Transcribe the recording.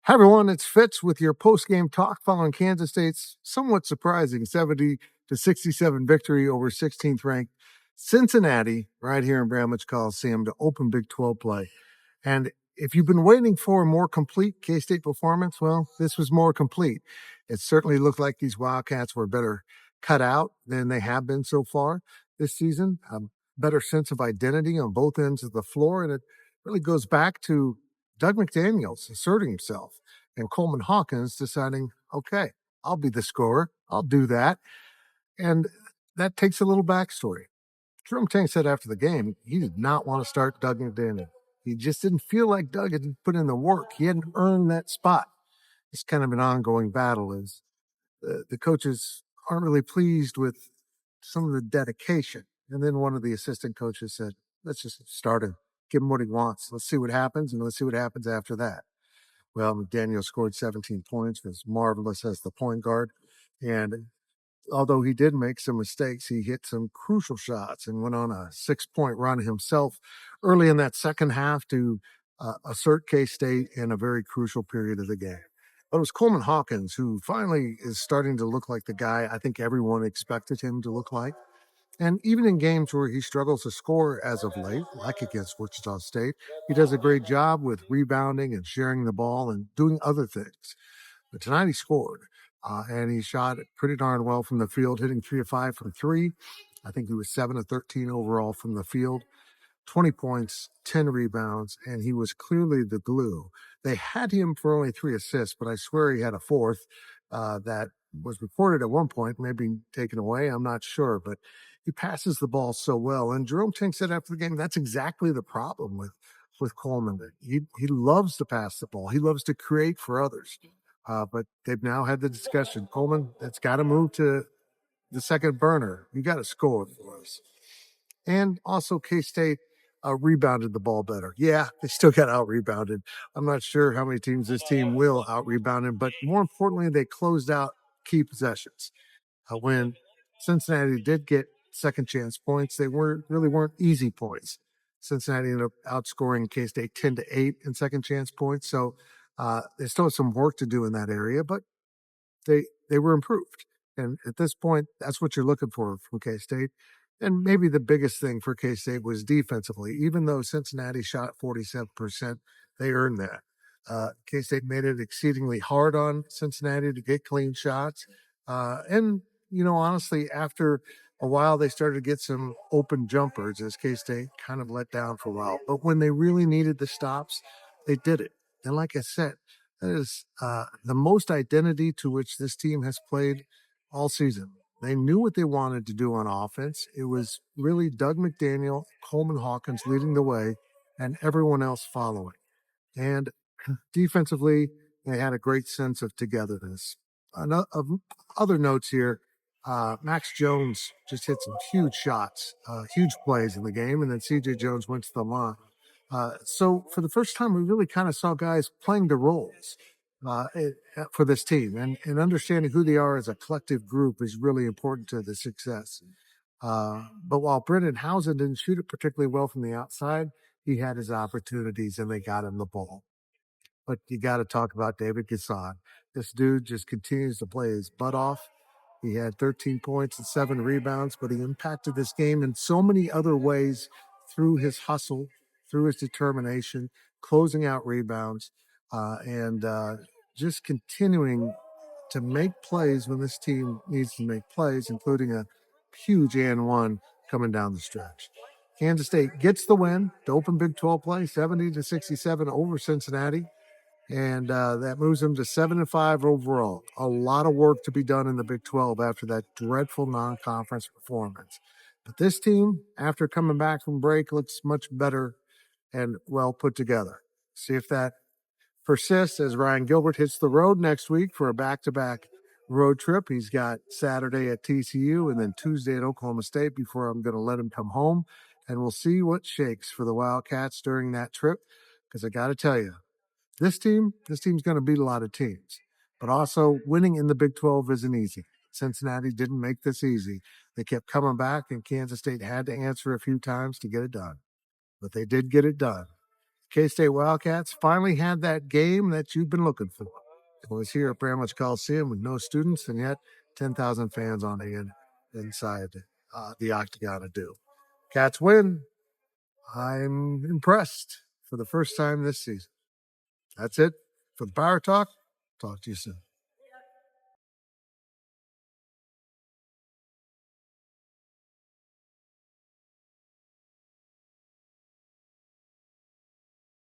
Hi, everyone. It's Fitz with your post-game talk following Kansas State's somewhat surprising 70-67 victory over 16th ranked Cincinnati right here in Bramlage Coliseum to open Big 12 play. And if you've been waiting for a more complete K-State performance, well, this was more complete. It certainly looked like these Wildcats were better cut out than they have been so far this season. A better sense of identity on both ends of the floor. And it really goes back to Doug McDaniels asserting himself and Coleman Hawkins deciding, okay, I'll be the scorer. I'll do that. And that takes a little backstory. Jerome Tang said after the game, he did not want to start Doug McDaniel. He just didn't feel like Doug had put in the work. He hadn't earned that spot. It's kind of an ongoing battle as the coaches aren't really pleased with some of the dedication. And then one of the assistant coaches said, let's just start him, give him what he wants. Let's see what happens, and let's see what happens after that. Well, McDaniel scored 17 points, was marvelous as the point guard. And although he did make some mistakes, he hit some crucial shots and went on a 6-point run himself early in that second half to assert K-State in a very crucial period of the game. But it was Coleman Hawkins who finally is starting to look like the guy I think everyone expected him to look like. And even in games where he struggles to score as of late, like against Wichita State, he does a great job with rebounding and sharing the ball and doing other things. But tonight he scored, and he shot pretty darn well from the field, hitting 3 of 5 from three. I think he was 7 of 13 overall from the field. 20 points, 10 rebounds, and he was clearly the glue. They had him for only 3 assists, but I swear he had a fourth that was reported at one point, maybe taken away. I'm not sure, but he passes the ball so well. And Jerome Tang said after the game, that's exactly the problem with Coleman. He loves to pass the ball. He loves to create for others. But they've now had the discussion. Coleman, that's got to move to the second burner. You got to score for us. And also K-State rebounded the ball better. Yeah, they still got out-rebounded. I'm not sure how many teams this team will out-rebound him, but more importantly, they closed out key possessions. When Cincinnati did get second chance points, they weren't easy points. Cincinnati ended up outscoring K-State 10-8 in second chance points. So they still have some work to do in that area, but they were improved. And at this point, that's what you're looking for from K-State. And maybe the biggest thing for K-State was defensively. Even though Cincinnati shot 47%, they earned that. K-State made it exceedingly hard on Cincinnati to get clean shots. And, honestly, after a while, they started to get some open jumpers as K-State kind of let down for a while. But when they really needed the stops, they did it. And like I said, that is the most identity to which this team has played all season. They knew what they wanted to do on offense. It was really Doug McDaniel, Coleman Hawkins leading the way, and everyone else following. And defensively, they had a great sense of togetherness. Of other notes here, Max Jones just hit some huge shots, huge plays in the game, and then C.J. Jones went to the line. So for the first time, we really kind of saw guys playing the roles for this team, and understanding who they are as a collective group is really important to the success. But while Brendan Housen didn't shoot it particularly well from the outside, he had his opportunities and they got him the ball. But you got to talk about David Gasson. This dude just continues to play his butt off. He had 13 points and 7 rebounds, but he impacted this game in so many other ways through his hustle, through his determination, closing out rebounds, and just continuing to make plays when this team needs to make plays, including a huge and one coming down the stretch. Kansas State gets the win to open Big 12 play, 70-67 over Cincinnati. And that moves them to 7-5 overall. A lot of work to be done in the Big 12 after that dreadful non-conference performance. But this team, after coming back from break, looks much better and well put together. See if that persists as Ryan Gilbert hits the road next week for a back-to-back road trip. He's got Saturday at TCU and then Tuesday at Oklahoma State before I'm going to let him come home. And we'll see what shakes for the Wildcats during that trip. Because I got to tell you, this team's going to beat a lot of teams, but also winning in the Big 12 isn't easy. Cincinnati didn't make this easy. They kept coming back, and Kansas State had to answer a few times to get it done, but they did get it done. K-State Wildcats finally had that game that you've been looking for. It was here at Bramlage Coliseum with no students and yet 10,000 fans on the inside the Octagon to do. Cats win. I'm impressed for the first time this season. That's it for the Power Talk. Talk to you soon.